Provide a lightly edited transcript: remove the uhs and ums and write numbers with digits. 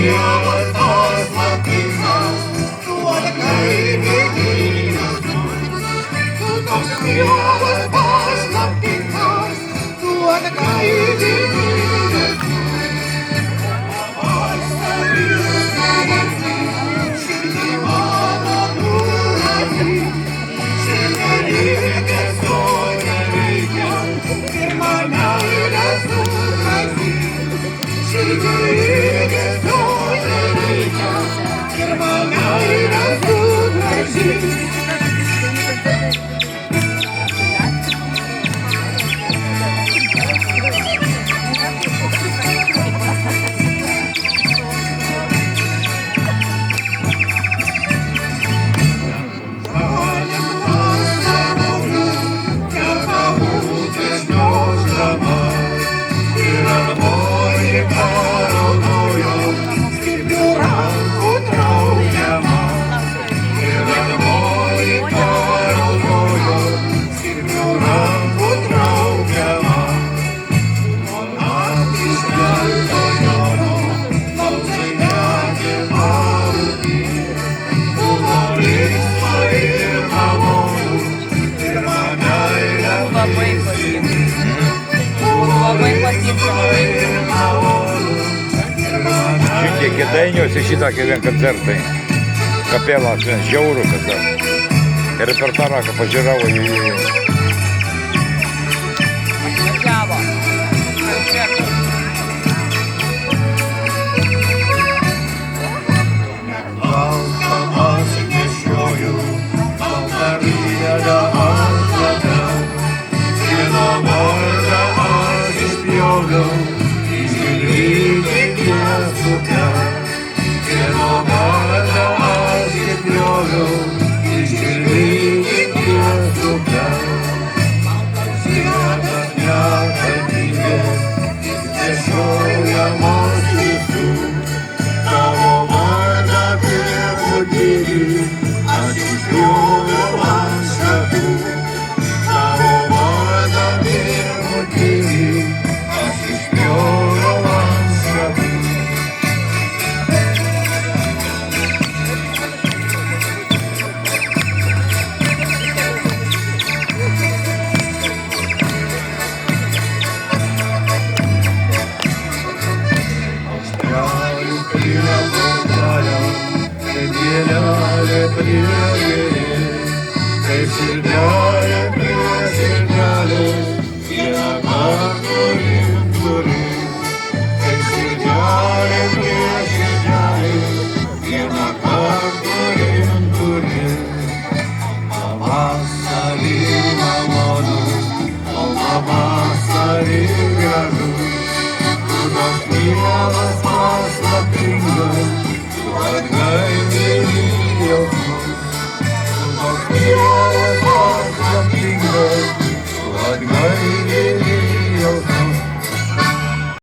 Dievas paslaptingas, duoda kaimynijos duonos. Tu toks Dievas paslaptingas, duoda kaimynijos duonos. Širdį mano nuraminti, šiandien nereikia, ir mane nesuprasi. Širdį nereikia, ir mane nesuprasi. Šitie Kėdainiuose šitokie vien koncertai. Kapelas vien žiaurų kada. Ir per taraką pažiūravo į... Atvažiavo. Baltamas nešioju, baltą riedą ant labiau. Vieno vardą aš išpjoviau.